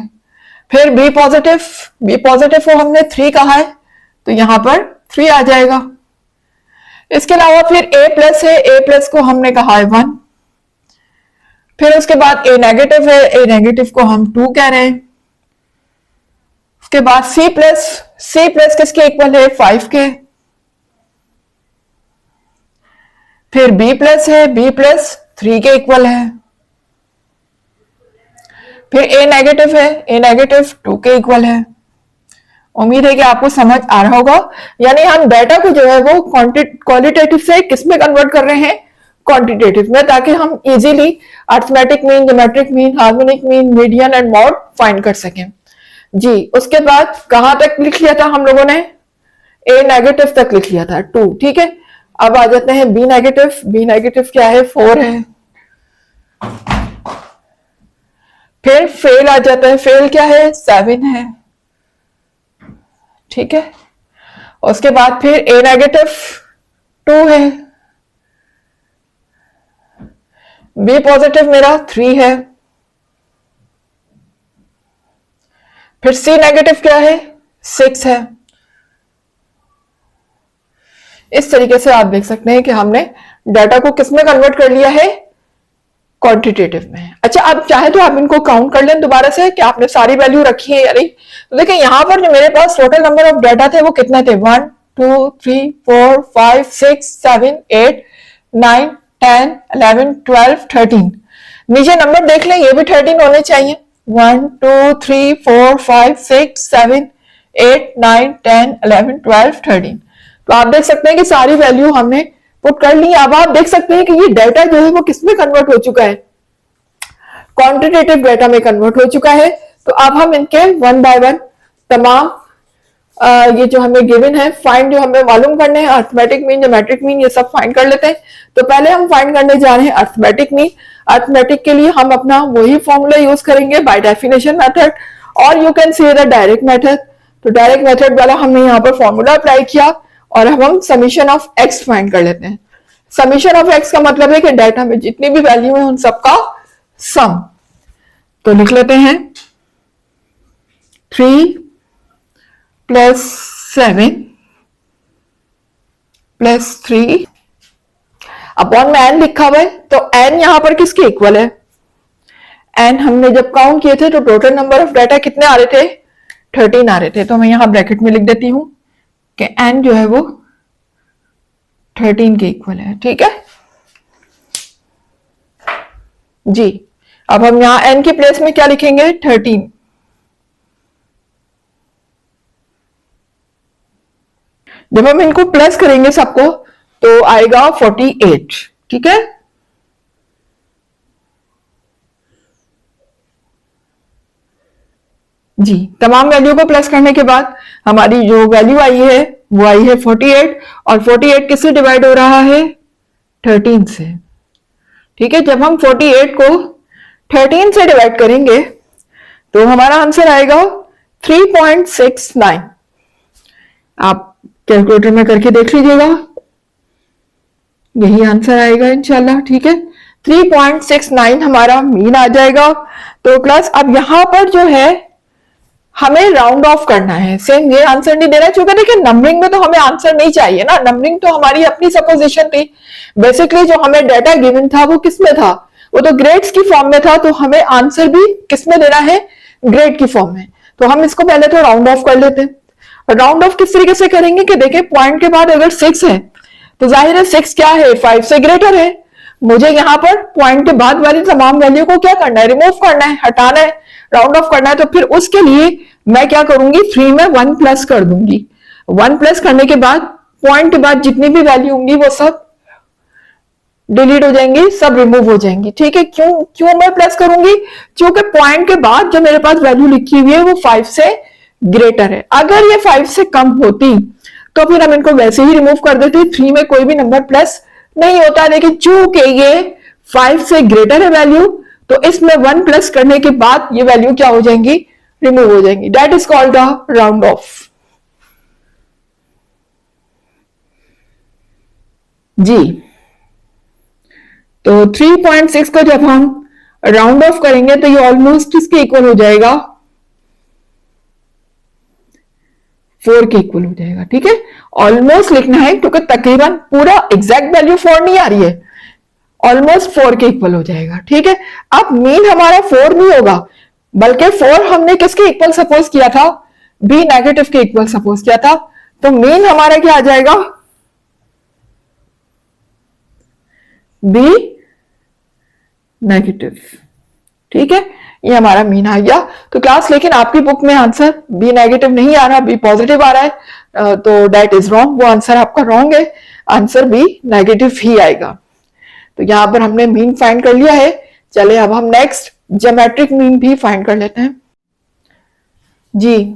फिर बी पॉजिटिव को हमने 3 कहा है तो यहां पर 3 आ जाएगा। इसके अलावा फिर ए प्लस है, ए प्लस को हमने कहा है 1। फिर उसके बाद ए नेगेटिव है, ए नेगेटिव को हम 2 कह रहे हैं। उसके बाद सी प्लस किसके इक्वल है, 5 के। फिर बी प्लस है, बी प्लस 3 के इक्वल है। फिर ए नेगेटिव है, ए नेगेटिव 2 के इक्वल है। उम्मीद है कि आपको समझ आ रहा होगा। यानी हम डाटा को जो है वो क्वालिटेटिव से किस में कन्वर्ट कर रहे हैं, क्वांटिटेटिव में, ताकि हम easily arithmetic mean, geometric mean, harmonic mean, median and mod find कर सकें। जी, उसके बाद कहां तक लिख लिया था हम लोगों ने, ए नेगेटिव तक लिख लिया था 2, ठीक है। अब आ जाते हैं बी नेगेटिव। बी नेगेटिव क्या है, 4 है। फिर फेल आ जाता है, फेल क्या है, 7 है, ठीक है। उसके बाद फिर ए नेगेटिव 2 है, बी पॉजिटिव मेरा 3 है। फिर सी नेगेटिव क्या है, 6 है। इस तरीके से आप देख सकते हैं कि हमने डाटा को किस में कन्वर्ट कर लिया है, क्वांटिटेटिव में। अच्छा, अब चाहे तो आप इनको काउंट कर लें दोबारा से कि आपने सारी वैल्यू रखी है या नहीं। तो देखिए यहां पर जो मेरे पास टोटल नंबर ऑफ डाटा थे वो कितने थे, 1 2 3 4 5 6 7 8 9 10 11 12 13। नीचे नंबर देख लें, ये भी 13 होने चाहिए। 1 2 3 4 5 6 7 8 9 10 11 12 13। तो आप देख सकते हैं कि सारी वैल्यू हमने पुट कर ली। अब आप देख सकते हैं कि ये डाटा जो है वो किसमें कन्वर्ट हो चुका है, क्वांटिटेटिव डाटा में कन्वर्ट हो चुका है। तो अब हम इनके वन बाय वन तमाम ये जो हमें गिवन है फाइंड, जो हमें मालूम करने हैं, अरिथमेटिक मीन, ज्योमेट्रिक मीन, ये सब फाइंड कर लेते हैं। तो पहले हम फाइंड करने जा रहे हैं अरिथमेटिक मीन। अरिथमेटिक के लिए हम अपना वही फॉर्मूला यूज करेंगे, बाय डेफिनेशन मेथड, और you can see the direct method. तो डायरेक्ट मेथड वाला हमने यहाँ पर फॉर्मूला अप्लाई किया और अब हम समीशन ऑफ एक्स फाइंड कर लेते हैं। समीशन ऑफ एक्स का मतलब है कि डाटा में जितनी भी वैल्यू है उन सबका सम। तो लिख लेते हैं 3 प्लस 7 प्लस 3 अपॉन में n लिखा हुआ है। तो n यहां पर किसके इक्वल है, n हमने जब काउंट किए थे तो टोटल नंबर ऑफ डाटा कितने आ रहे थे, 13 आ रहे थे। तो मैं यहां ब्रैकेट में लिख देती हूं कि n जो है वो 13 के इक्वल है, ठीक है जी। अब हम यहां n के प्लेस में क्या लिखेंगे, 13। जब हम इनको प्लस करेंगे सबको तो आएगा 48, ठीक है। जी, तमाम वैल्यू को प्लस करने के बाद हमारी जो वैल्यू आई है वो आई है 48, और 48 किससे डिवाइड हो रहा है, 13 से, ठीक है। जब हम 48 को 13 से डिवाइड करेंगे तो हमारा आंसर आएगा 3.69। आप कैलकुलेटर में करके देख लीजिएगा, यही आंसर आएगा इंशाल्लाह, ठीक है। 3.69 हमारा मीन आ जाएगा। तो प्लस अब यहां पर जो है हमें राउंड ऑफ करना है, सेम ये आंसर नहीं देना, क्योंकि देखिए नंबरिंग में तो हमें आंसर नहीं चाहिए ना, नंबरिंग तो हमारी अपनी सपोजिशन थी। बेसिकली जो हमें डाटा गिवन था वो किस में था, वो तो ग्रेड्स की फॉर्म में था, तो हमें आंसर भी किस में देना है, ग्रेड की फॉर्म में। तो हम इसको पहले तो राउंड ऑफ कर लेते हैं। राउंड ऑफ किस तरीके से करेंगे कि देखिए पॉइंट के बाद अगर 6 है तो जाहिर है 6 क्या है, 5 से ग्रेटर है। मुझे यहाँ पर पॉइंट के बाद वाली तमाम वैल्यू को क्या करना है, रिमूव करना है, हटाना है, राउंड ऑफ करना है। तो फिर उसके लिए मैं क्या करूंगी, 3 में 1 प्लस कर दूंगी। 1 प्लस करने के बाद पॉइंट के बाद जितनी भी वैल्यू होंगी वो सब डिलीट हो जाएंगी, सब रिमूव हो जाएंगी, ठीक है। क्यों मैं प्लस करूंगी, क्योंकि पॉइंट के बाद जो मेरे पास वैल्यू लिखी हुई है वो 5 से ग्रेटर है। अगर ये 5 से कम होती तो फिर हम इनको वैसे ही रिमूव कर देते, 3 में कोई भी नंबर प्लस नहीं होता। लेकिन चूंकि ये 5 से ग्रेटर है वैल्यू, तो इसमें 1 प्लस करने के बाद ये वैल्यू क्या हो जाएंगी, रिमूव हो जाएंगी। That is called the round off. जी, तो 3.6 को जब हम राउंड ऑफ करेंगे तो ये ऑलमोस्ट इसके इक्वल हो जाएगा 4 के इक्वल हो जाएगा। ठीक है, ऑलमोस्ट लिखना है क्योंकि तकरीबन पूरा एग्जैक्ट वैल्यू 4 नहीं आ रही है, ऑलमोस्ट 4 के इक्वल हो जाएगा। ठीक है, अब मीन हमारा 4 नहीं होगा, बल्कि 4 हमने किसके इक्वल सपोज किया था, बी नेगेटिव के इक्वल सपोज किया था, तो मीन हमारा क्या आ जाएगा, बी नेगेटिव। ठीक है, ये हमारा मीन आ गया। तो क्लास लेकिन आपकी बुक में आंसर बी नेगेटिव नहीं आ रहा, बी पॉजिटिव आ रहा है, तो दैट इज रॉन्ग, वो आंसर आपका रॉन्ग है, आंसर बी नेगेटिव ही आएगा। तो यहां पर हमने मीन फाइंड कर लिया है। चले अब हम नेक्स्ट ज्योमेट्रिक मीन भी फाइंड कर लेते हैं जी।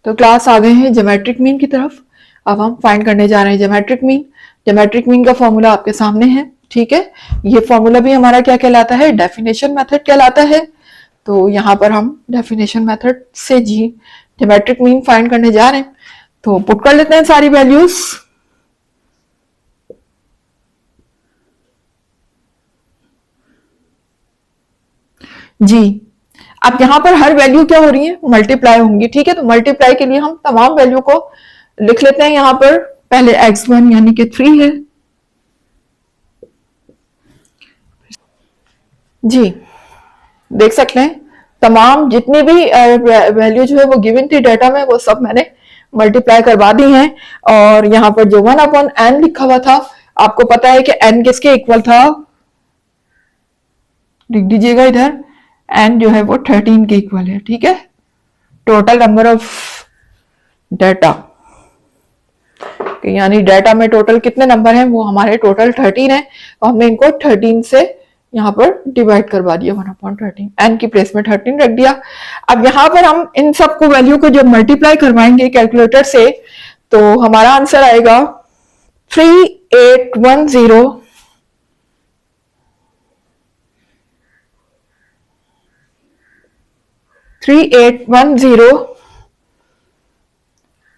तो क्लास आ गए हैं ज्योमेट्रिक मीन की तरफ। अब हम फाइंड करने जा रहे हैं ज्योमेट्रिक मीन। ज्योमेट्रिक मीन का फॉर्मूला आपके सामने है। ठीक है, ये फॉर्मूला भी हमारा क्या कहलाता है, डेफिनेशन मेथड कहलाता है। तो यहां पर हम डेफिनेशन मेथड से जी ज्योमेट्रिक मीन फाइंड करने जा रहे हैं। तो पुट कर लेते हैं सारी वैल्यूज। जी, अब यहां पर हर वैल्यू क्या हो रही है, मल्टीप्लाई होंगी। ठीक है, तो मल्टीप्लाई के लिए हम तमाम वैल्यू को लिख लेते हैं। यहां पर पहले x1 यानी कि 3 है जी, देख सकते हैं तमाम जितनी भी वैल्यू जो है वो गिवन थी डेटा में, वो सब मैंने मल्टीप्लाई करवा दी हैं। और यहाँ पर जो 1/n लिखा हुआ था, आपको पता है कि n किसके इक्वल था, लिख दीजिएगा इधर, n जो है वो 13 के इक्वल है। ठीक है, टोटल नंबर ऑफ डेटा, यानी डेटा में टोटल कितने नंबर हैं, वो हमारे टोटल 13 है। तो हमने इनको 13 से यहाँ पर डिवाइड करवा दिया, 1/13, n की प्लेस में 13 रख दिया। अब यहाँ पर हम इन सबको वैल्यू को जब मल्टीप्लाई करवाएंगे कैलकुलेटर से, तो हमारा आंसर आएगा 3810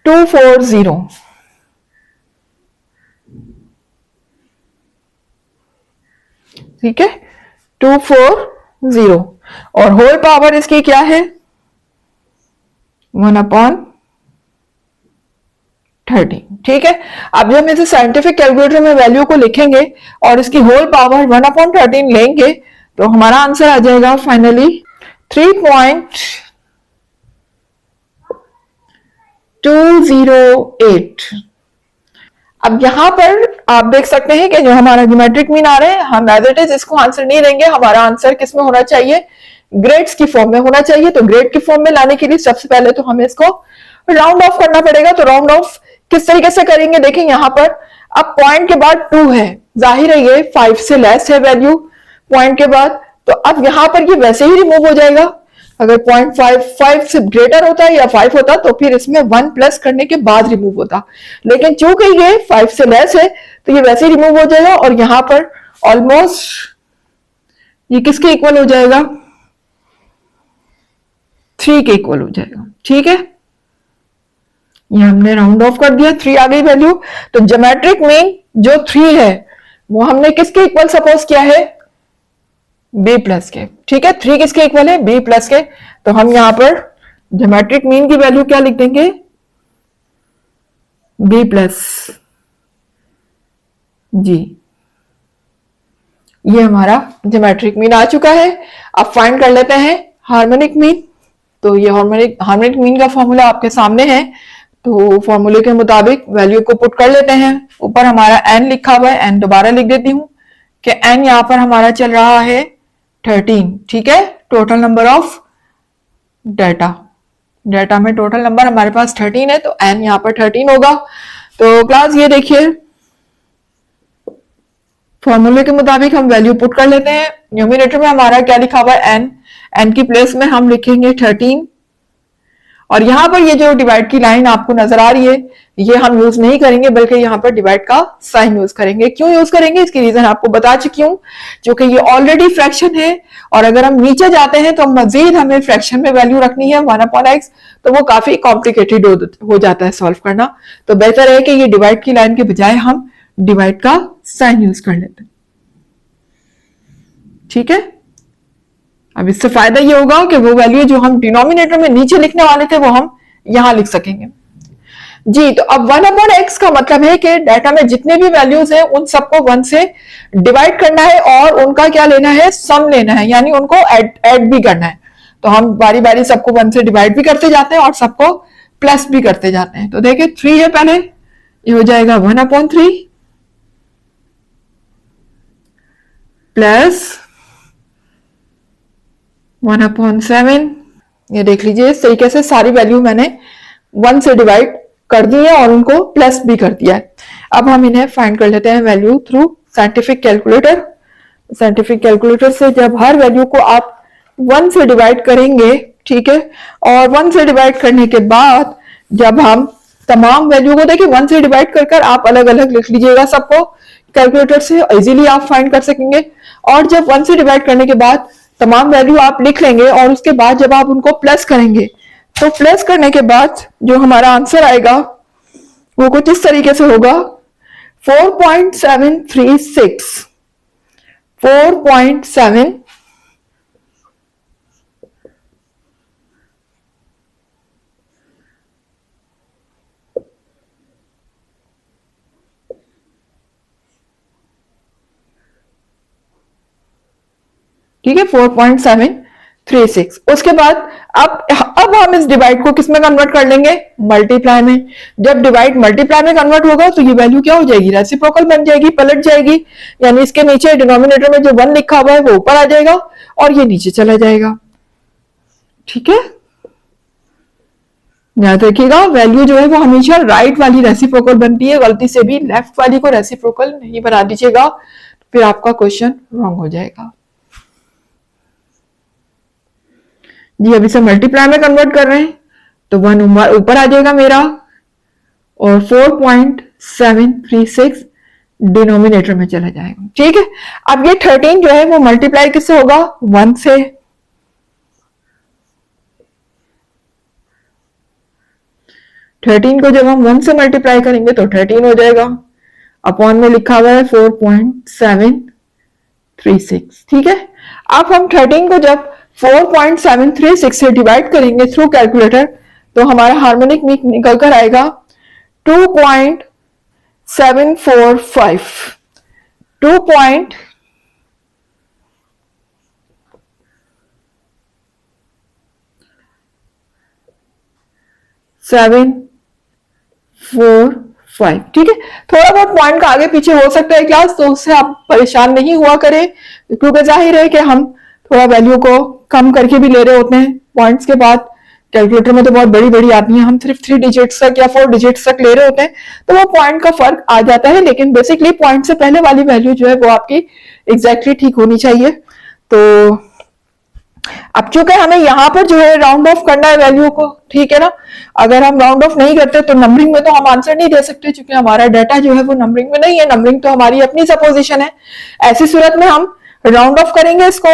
240। ठीक है, 240 और होल पावर इसकी क्या है, 1/13। ठीक है, अब जब हम इसे साइंटिफिक कैलकुलेटर में वैल्यू को लिखेंगे और इसकी होल पावर 1/13 लेंगे, तो हमारा आंसर आ जाएगा फाइनली 3.208। अब यहां पर आप देख सकते हैं कि जो हमारा ज्योमेट्रिक मीन आ रहे हैं, हम एज इट इज इसको आंसर नहीं देंगे। हमारा आंसर किस में होना चाहिए, ग्रेड्स की फॉर्म में होना चाहिए। तो ग्रेड की फॉर्म में लाने के लिए सबसे पहले तो हमें इसको राउंड ऑफ करना पड़ेगा। तो राउंड ऑफ किस तरीके से करेंगे, देखें यहां पर अब पॉइंट के बाद 2 है, जाहिर है ये 5 से लेस है वैल्यू पॉइंट के बाद, तो अब यहां पर ये वैसे ही रिमूव हो जाएगा। अगर 0.55 से ग्रेटर होता है या 5 होता तो फिर इसमें 1 प्लस करने के बाद रिमूव होता, लेकिन चूंकि ये 5 से लेस है तो ये वैसे ही रिमूव हो जाएगा। और यहां पर ऑलमोस्ट ये किसके इक्वल हो जाएगा, 3 के इक्वल हो जाएगा। ठीक है, ये हमने राउंड ऑफ कर दिया, 3 आ गई वैल्यू। तो ज्योमेट्रिक मीन जो 3 है वो हमने किसके इक्वल सपोज किया है, बी प्लस के। ठीक है, 3 किसके इक्वल है, बी प्लस के। तो हम यहां पर ज्योमेट्रिक मीन की वैल्यू क्या लिख देंगे, बी प्लस जी। ये हमारा ज्योमेट्रिक मीन आ चुका है। अब फाइंड कर लेते हैं हार्मोनिक मीन। तो ये हार्मोनिक मीन का फॉर्मूला आपके सामने है। तो फॉर्मूले के मुताबिक वैल्यू को पुट कर लेते हैं। ऊपर हमारा n लिखा हुआ है, n दोबारा लिख देती हूं कि n यहां पर हमारा चल रहा है 13। ठीक है, टोटल नंबर ऑफ डेटा में टोटल नंबर हमारे पास 13 है, तो n यहां पर 13 होगा। तो क्लास ये देखिए, फॉर्मूले के मुताबिक हम वैल्यू पुट कर लेते हैं। न्यूमिनेटर में हमारा क्या लिखा हुआ है, n की प्लेस में हम लिखेंगे 13। और यहां पर ये जो डिवाइड की लाइन आपको नजर आ रही है, ये हम यूज नहीं करेंगे, बल्कि यहां पर डिवाइड का साइन यूज करेंगे। क्यों यूज करेंगे, इसकी रीजन आपको बता चुकी हूं, क्योंकि ये ऑलरेडी फ्रैक्शन है और अगर हम नीचे जाते हैं तो मजीद हमें फ्रैक्शन में वैल्यू रखनी है 1/x, तो वो काफी कॉम्प्लिकेटेड हो जाता है सॉल्व करना। तो बेहतर है कि ये डिवाइड की लाइन के बजाय हम डिवाइड का साइन यूज कर लेते हैं। ठीक है, अब इससे फायदा ये होगा कि वो वैल्यू जो हम डिनोमिनेटर में नीचे लिखने वाले थे वो हम यहां लिख सकेंगे। जी, तो अब 1/x का मतलब है कि डाटा में जितने भी वैल्यूज हैं उन सबको 1 से डिवाइड करना है और उनका क्या लेना है, सम लेना है, यानी उनको ऐड भी करना है। तो हम बारी बारी सबको 1 से डिवाइड भी करते जाते हैं और सबको प्लस भी करते जाते हैं। तो देखिए 3 है पहले, ये हो जाएगा 1/3 प्लस 1/7। ये देख लीजिए इस तरीके से सारी वैल्यू मैंने 1 से डिवाइड कर दी है और उनको प्लस भी कर दिया है। अब हम इन्हें फाइंड कर लेते हैं value through scientific calculator. Scientific calculator से जब हर वैल्यू को आप 1 से डिवाइड करेंगे, ठीक है, और 1 से डिवाइड करने के बाद जब हम तमाम वैल्यू को देखिए 1 से डिवाइड कर कर आप अलग अलग लिख लीजिएगा सबको कैलकुलेटर से, इजीली आप फाइंड कर सकेंगे। और जब 1 से डिवाइड करने के बाद तमाम वैल्यू आप लिख लेंगे और उसके बाद जब आप उनको प्लस करेंगे तो प्लस करने के बाद जो हमारा आंसर आएगा वो कुछ इस तरीके से होगा 4.736। 4.7 ठीक है, 4.736। उसके बाद अब हम इस डिवाइड को किस में कन्वर्ट कर लेंगे, मल्टीप्लाई में। जब डिवाइड मल्टीप्लाई में कन्वर्ट होगा तो ये वैल्यू क्या हो जाएगी, रेसिप्रोकल बन जाएगी, पलट जाएगी, यानी इसके नीचे डिनोमिनेटर में जो 1 लिखा हुआ है वो ऊपर आ जाएगा और ये नीचे चला जाएगा। ठीक है, याद रखिएगा वैल्यू जो है वो हमेशा राइट वाली रेसिप्रोकल बनती है, गलती से भी लेफ्ट वाली को रेसिप्रोकल नहीं बना दीजिएगा, फिर आपका क्वेश्चन रॉन्ग हो जाएगा। जी, अभी से मल्टीप्लाई में कन्वर्ट कर रहे हैं तो 1 ऊपर आ जाएगा मेरा और 4.736 डिनोमिनेटर में चला जाएगा। ठीक है, अब ये 13 जो है वो मल्टीप्लाई किससे होगा, 1 से। 13 को जब हम 1 से मल्टीप्लाई करेंगे तो 13 हो जाएगा, अपॉन में लिखा हुआ है 4.736। ठीक है, अब हम 13 को जब 4.736 से डिवाइड करेंगे थ्रू कैलकुलेटर तो हमारा हार्मोनिक निकल कर आएगा 2.745। 2.745। ठीक है, थोड़ा बहुत पॉइंट का आगे पीछे हो सकता है क्लास, तो उससे आप परेशान नहीं हुआ करें, क्योंकि जाहिर है कि हम थोड़ा वैल्यू को कम करके भी ले रहे होते हैं पॉइंट्स के बाद। कैलकुलेटर में तो बहुत बड़ी बड़ी आती हैं, हम सिर्फ 3 डिजिट्स तक या 4 डिजिट्स तक ले रहे होते हैं, तो वो पॉइंट का फर्क आ जाता है, लेकिन बेसिकली पॉइंट से पहले वाली वैल्यू जो है वो आपकी एग्जैक्टली ठीक होनी चाहिए। तो अब चूंकि हमें यहाँ पर जो है राउंड ऑफ करना है वैल्यू को, ठीक है ना, अगर हम राउंड ऑफ नहीं करते तो नंबरिंग में तो हम आंसर नहीं दे सकते, क्योंकि हमारा डाटा जो है वो नंबरिंग में नहीं है, नंबरिंग तो हमारी अपनी सपोजिशन है। ऐसी सूरत में हम राउंड ऑफ करेंगे इसको,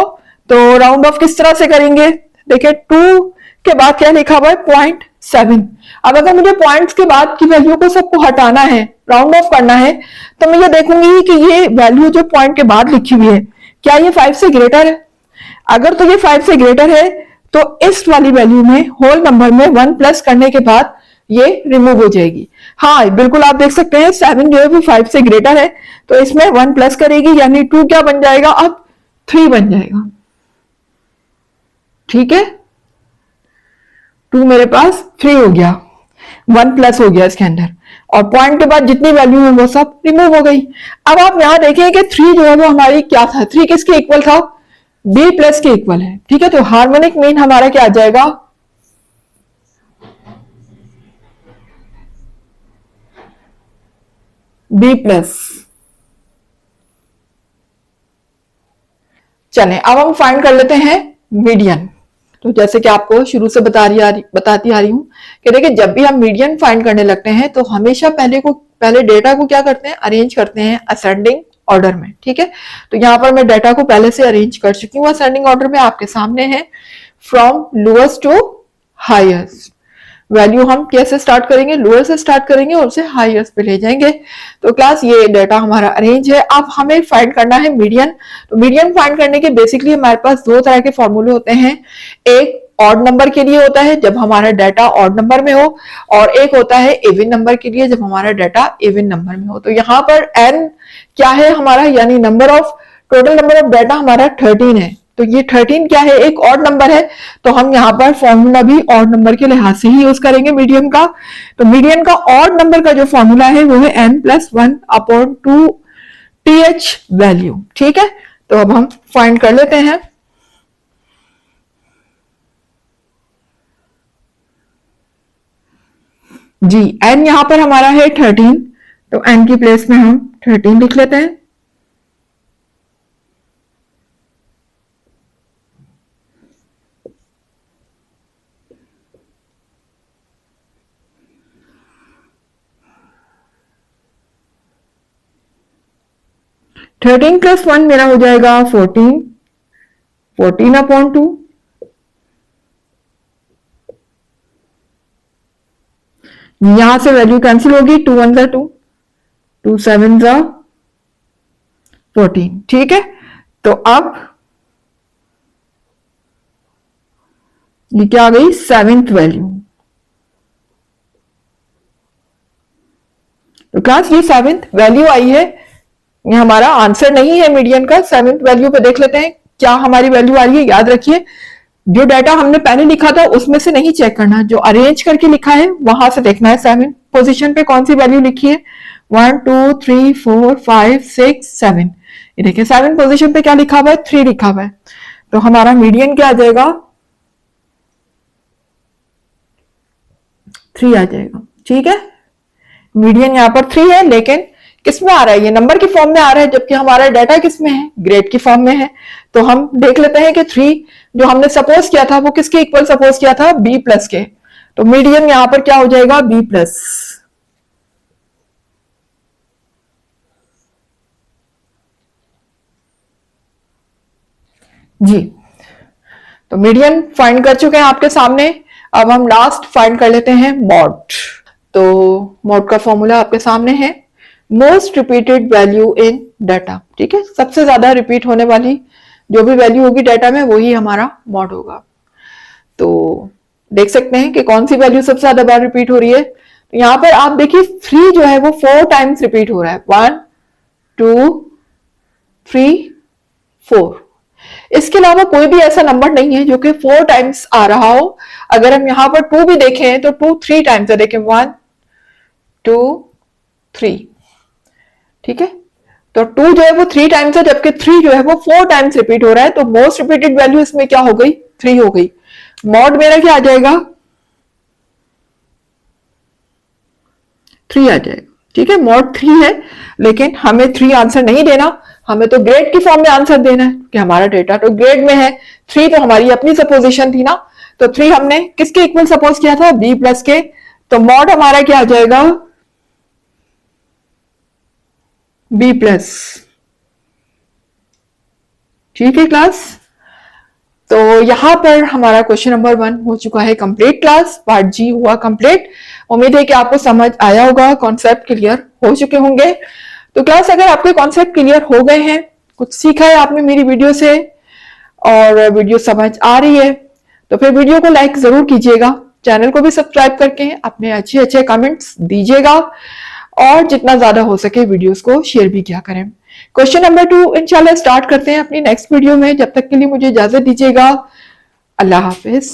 तो राउंड ऑफ किस तरह से करेंगे, देखिए 2 के बाद क्या लिखा हुआ है 0.7। अब अगर मुझे पॉइंट्स के बाद की वैल्यू को सबको हटाना है, राउंड ऑफ करना है, तो मैं ये देखूंगी कि ये वैल्यू जो पॉइंट के बाद लिखी हुई है क्या ये 5 से ग्रेटर है। अगर तो ये 5 से ग्रेटर है तो इस वाली वैल्यू में होल नंबर में 1 प्लस करने के बाद ये रिमूव हो जाएगी। हाँ बिल्कुल, आप देख सकते हैं 7 जो है वो 5 से ग्रेटर है, तो इसमें 1 प्लस करेगी, यानी 2 क्या बन जाएगा, अब 3 बन जाएगा। ठीक है, 2 मेरे पास 3 हो गया, 1 प्लस हो गया इसके अंदर, और पॉइंट के बाद जितनी वैल्यू है वो सब रिमूव हो गई। अब आप यहां देखें कि 3 जो है वो हमारी क्या था, 3 किसके इक्वल था, b प्लस के इक्वल है। ठीक है, तो हार्मोनिक मीन हमारा क्या आ जाएगा, b प्लस। चलें अब हम फाइंड कर लेते हैं मीडियन। तो जैसे कि आपको शुरू से बताती आ रही हूं कि देखिए जब भी हम मीडियन फाइंड करने लगते हैं तो हमेशा पहले डेटा को क्या करते हैं, अरेंज करते हैं असेंडिंग ऑर्डर में। ठीक है, तो यहां पर मैं डेटा को पहले से अरेंज कर चुकी हूँ असेंडिंग ऑर्डर में, आपके सामने है from lowest to highest. Value हम कैसे स्टार्ट करेंगे, लोअर से स्टार्ट करेंगे और उसे हायर पे ले जाएंगे। तो क्लास ये डाटा हमारा अरेंज है। अब हमें फाइंड करना है मीडियन। तो मीडियन फाइंड करने के बेसिकली हमारे पास दो तरह के फॉर्मूले होते हैं। एक ऑड नंबर के लिए होता है जब हमारा डाटा ऑड नंबर में हो, और एक होता है इवन नंबर के लिए जब हमारा डाटा इवन नंबर में हो। तो यहाँ पर n क्या है हमारा, यानी number of total number of data हमारा 13 है। तो ये 13 क्या है, एक ऑड नंबर है। तो हम यहाँ पर फॉर्मूला भी ऑड नंबर के लिहाज से ही यूज करेंगे मीडियन का। तो मीडियन का ऑड नंबर का जो फॉर्मूला है वो है n+1/2 th वैल्यू। ठीक है, तो अब हम फाइंड कर लेते हैं। जी n यहां पर हमारा है 13, तो n की प्लेस में हम 13 लिख लेते हैं। थर्टीन प्लस 1 मेरा हो जाएगा 14, 14/2। यहां से वैल्यू कैंसिल होगी, 2 1 2, 2 7 14। ठीक है, तो अब ये क्या आ गई, 7th वैल्यू। तो क्लास ये 7th वैल्यू आई है। ये हमारा आंसर नहीं है मीडियन का। 7th वैल्यू पे देख लेते हैं क्या हमारी वैल्यू आ रही है। याद रखिए जो डाटा हमने पहले लिखा था उसमें से नहीं चेक करना, जो अरेंज करके लिखा है वहां से देखना है 7 पोजीशन पे कौन सी वैल्यू लिखी है। 1 2 3 4 5 6 7, ये देखिए 7 पोजीशन पे क्या लिखा हुआ है, 3 लिखा हुआ है। तो हमारा मीडियन क्या आ जाएगा, 3 आ जाएगा। ठीक है, मीडियन यहाँ पर 3 है, लेकिन किस में आ रहा है, ये नंबर की फॉर्म में आ रहा है, जबकि हमारा डाटा किस में है, ग्रेड की फॉर्म में है। तो हम देख लेते हैं कि 3 जो हमने सपोज किया था वो किसके इक्वल सपोज किया था, b प्लस के। तो मीडियन यहां पर क्या हो जाएगा, b प्लस। जी, तो मीडियन फाइंड कर चुके हैं आपके सामने। अब हम लास्ट फाइंड कर लेते हैं मॉड। तो मॉड का फॉर्मूला आपके सामने है, most repeated value in data. ठीक है, सबसे ज्यादा रिपीट होने वाली जो भी वैल्यू होगी डाटा में वही हमारा मॉड होगा। तो देख सकते हैं कि कौन सी वैल्यू सबसे ज्यादा बार रिपीट हो रही है। तो यहां पर आप देखिए 3 जो है वो 4 टाइम्स रिपीट हो रहा है, 1 2 3 4। इसके अलावा कोई भी ऐसा नंबर नहीं है जो कि 4 टाइम्स आ रहा हो। अगर हम यहां पर 2 भी देखें तो 2 3 टाइम्स है, देखें 1 2 3। ठीक है, तो 2 जो है वो 3 टाइम्स है, जबकि 3 जो है वो 4 टाइम्स रिपीट हो रहा है। तो मोस्ट रिपीटेड वैल्यू इसमें क्या हो गई, 3 हो गई। मॉड मेरा क्या आ जाएगा, 3 आ जाएगा। ठीक है, मॉड 3 है, लेकिन हमें 3 आंसर नहीं देना, हमें तो ग्रेड की फॉर्म में आंसर देना है कि हमारा डेटा तो ग्रेड में है। 3 तो हमारी अपनी सपोजिशन थी ना, तो 3 हमने किसके इक्वल सपोज किया था, b प्लस के। तो मॉड हमारा क्या आ जाएगा, b प्लस। ठीक है क्लास, तो यहां पर हमारा क्वेश्चन नंबर 1 हो चुका है कंप्लीट। क्लास पार्ट जी हुआ कंप्लीट। उम्मीद है कि आपको समझ आया होगा, कॉन्सेप्ट क्लियर हो चुके होंगे। तो क्लास अगर आपके कॉन्सेप्ट क्लियर हो गए हैं, कुछ सीखा है आपने मेरी वीडियो से और वीडियो समझ आ रही है, तो फिर वीडियो को लाइक जरूर कीजिएगा, चैनल को भी सब्सक्राइब करके अपने अच्छे अच्छे कमेंट्स दीजिएगा और जितना ज्यादा हो सके वीडियोस को शेयर भी किया करें। क्वेश्चन नंबर 2 इंशाल्लाह स्टार्ट करते हैं अपनी नेक्स्ट वीडियो में। जब तक के लिए मुझे इजाजत दीजिएगा, अल्लाह हाफिज।